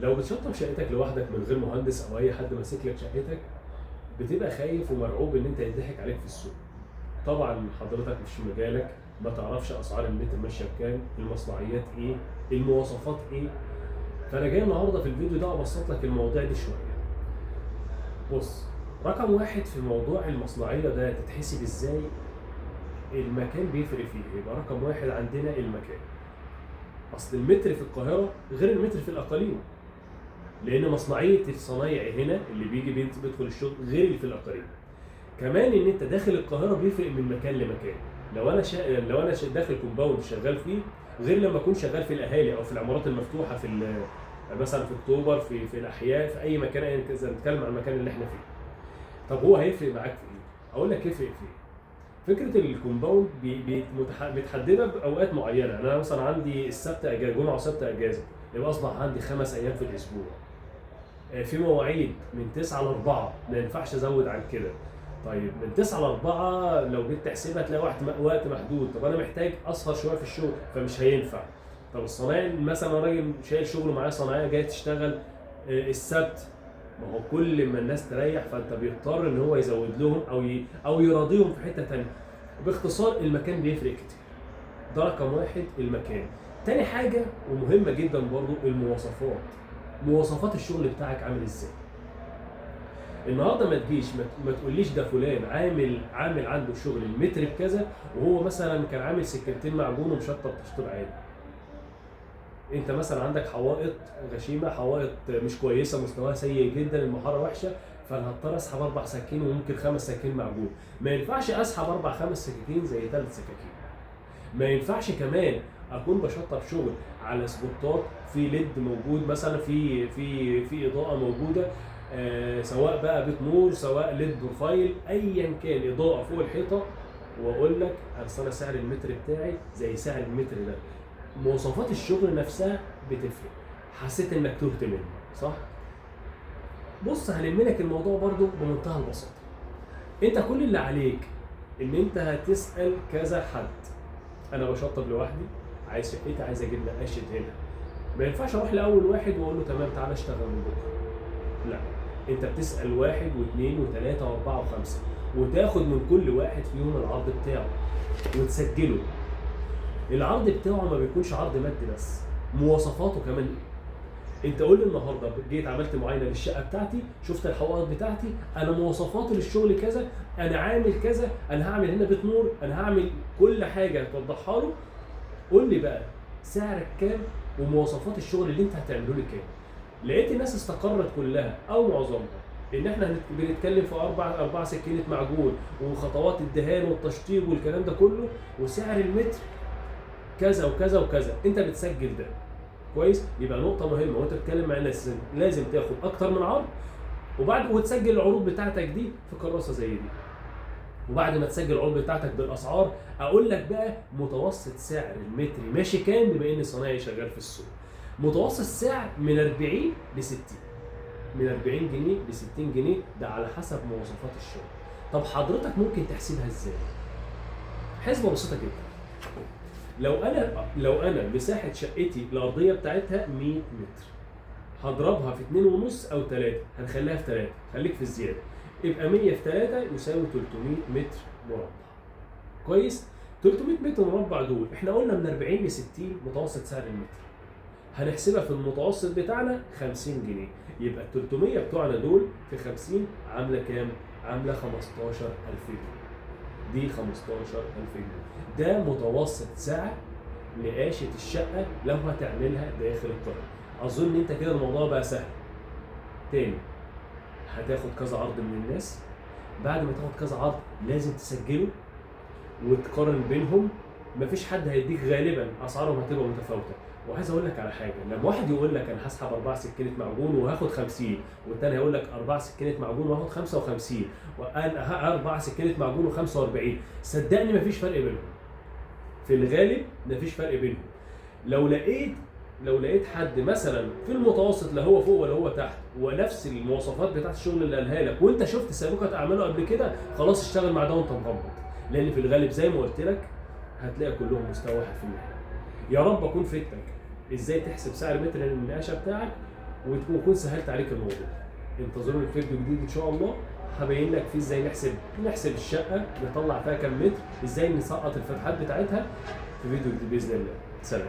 لو بتشطب شقتك لوحدك من غير مهندس او اي حد ماسك لك شقتك، بتبقى خايف ومرعوب ان انت يضحك عليك في السوق. طبعا حضرتك مش في مجالك، ما تعرفش اسعار المتر ماشيه بكام، المصنعيات ايه، المواصفات ايه. فانا جاي النهارده في الفيديو ده ابسط لك المواضيع دي شويه. بص، رقم واحد في موضوع المصنعيه ده تتحسب ازاي؟ المكان بيفرق فيه. يبقى رقم واحد عندنا المكان. اصل المتر في القاهره غير المتر في الاقاليم، لان مصنعيه الصنايعي هنا اللي بيدخل الشغل غير اللي في الاقاليم. كمان ان انت داخل القاهره بيفرق من مكان لمكان. لو انا داخل كومباوند شغال فيه، غير لما اكون شغال في الاهالي او في العمارات المفتوحه مثلا في اكتوبر، في الاحياء، في اي مكان، ايا كان نتكلم عن المكان اللي احنا فيه. طب هو هيفرق معاك في ايه؟ اقول لك يفرق في ايه. فكره الكومباوند متحدده باوقات معينه. انا مثلا عندي السبت اجازه، جمعه وسبت اجازه، يبقى اصبح عندي 5 ايام في الاسبوع. في مواعيد من 9 ل 4، ما ينفعش ازود عن كده. طيب من 9 ل 4 لو جيت تحسبها تلاقي وقت محدود. طب انا محتاج اسهر شويه في الشغل فمش هينفع. طب الصنايعي مثلا راجل شايل شغله معاه صنايعيه جاي تشتغل السبت، ما هو كل ما الناس تريح فانت بيضطر ان هو يزود لهم او يراضيهم في حته ثانيه. باختصار المكان بيفرق كتير. ده رقم واحد المكان. تاني حاجه ومهمه جدا برضو المواصفات. مواصفات الشغل بتاعك عامل ازاي؟ النهارده ما تجيش ما تقوليش ده فلان عامل عنده شغل المتر بكذا، وهو مثلا كان عامل سكينتين معجون ومشطب تشطيب عادي. انت مثلا عندك حوائط غشيمه، حوائط مش كويسه، مستواها سيء جدا، المحاره وحشه، فانا هضطر اسحب 4 سكين وممكن 5 سكين معجون. ما ينفعش اسحب 4 5 سكاكين زي 3 سكاكين. ما ينفعش كمان اكون بشطب شغل على سبوتات، في ليد موجود مثلا، في اضاءه موجوده، سواء بقى بيت نور، سواء ليد بروفايل، ايا كان اضاءه فوق الحيطه، واقول لك اصل انا سعر المتر بتاعي زي سعر المتر ده. مواصفات الشغل نفسها بتفرق. حسيت انك تهت مني صح؟ بص، هلم لك الموضوع برضو بمنتهى البساطه. انت كل اللي عليك ان انت هتسال كذا حد. انا بشطب لوحدي، عايز شقتي، عايز اجيب نقاشه هنا. ما ينفعش اروح لاول واحد واقول له تمام تعالى اشتغل من بكره. لا، انت بتسال واحد واثنين وثلاثه واربعه وخمسه، وتاخد من كل واحد فيهم العرض بتاعه وتسجله. العرض بتاعه ما بيكونش عرض مادي بس، مواصفاته كمان. انت قول لي النهارده جيت عملت معاينه للشقه بتاعتي، شفت الحوائط بتاعتي، انا مواصفاتي للشغل كذا، انا عامل كذا، انا هعمل هنا بيت نور، انا هعمل كل حاجه توضحها له. قول لي بقى سعرك كام ومواصفات الشغل اللي انت هتعمله لي كام. لقيت الناس استقرت كلها او معظمها ان احنا بنتكلم في 4 سكينه معجون وخطوات الدهان والتشطيب والكلام ده كله، وسعر المتر كذا وكذا وكذا، انت بتسجل ده كويس. يبقى نقطه مهمه وانت بتتكلم مع الناس، لازم تاخد اكتر من عرض، وتسجل العروض بتاعتك دي في كراسه زي دي. وبعد ما تسجل العروض بتاعتك بالاسعار، اقول لك بقى متوسط سعر المتر ماشي كام، بما ان صنايعي شغال في السوق. متوسط سعر من 40 ل 60، من 40 جنيه ل 60 جنيه، ده على حسب مواصفات الشغل. طب حضرتك ممكن تحسبها ازاي؟ حسبه بسيطه جدا. لو انا مساحه شقتي الارضيه بتاعتها 100 متر، هضربها في 2.5 او 3، هنخليها في 3، خليك في الزياده. يبقى 100 في 3 يساوي 300 متر مربع. كويس؟ 300 متر مربع دول احنا قلنا من 40 ل 60 متوسط سعر المتر. هنحسبها في المتوسط بتاعنا 50 جنيه. يبقى ال 300 بتوعنا دول في 50 عامله كام؟ عامله 15000 جنيه. دي 15000 جنيه. ده متوسط سعر نقاشه الشقه لو هتعملها داخل القاهره. اظن انت كده الموضوع بقى سهل. تاني، هتاخد كذا عرض من الناس. بعد ما تاخد كذا عرض لازم تسجله وتقارن بينهم. مفيش حد هيديك، غالبا اسعارهم هتبقى متفاوته. وعايز اقول لك على حاجه، لما واحد يقول لك انا هسحب 4 سكينه معجون وهاخد 50، والتاني هيقول لك 4 سكينه معجون وهاخد 55، وانا 4 سكينه معجون و45، صدقني مفيش فرق بينهم. في الغالب مفيش فرق بينهم. لو لقيت حد مثلا في المتوسط، لا هو فوق ولا هو تحت، ونفس المواصفات بتاعت الشغل اللي قالها لك، وانت شفت سابقه اعماله قبل كده، خلاص اشتغل مع ده وانت مغمض. لان في الغالب زي ما قلت لك هتلاقي كلهم مستوى واحد في النهايه. يا رب اكون فدتك ازاي تحسب سعر متر النقاشه بتاعك، وتكون سهلت عليك الموضوع. انتظروني في فيديو جديد ان شاء الله، هبين لك فيه ازاي نحسب الشقه، نطلع فيها كام متر، ازاي نسقط الفتحات بتاعتها، في فيديو جديد باذن الله. سلام.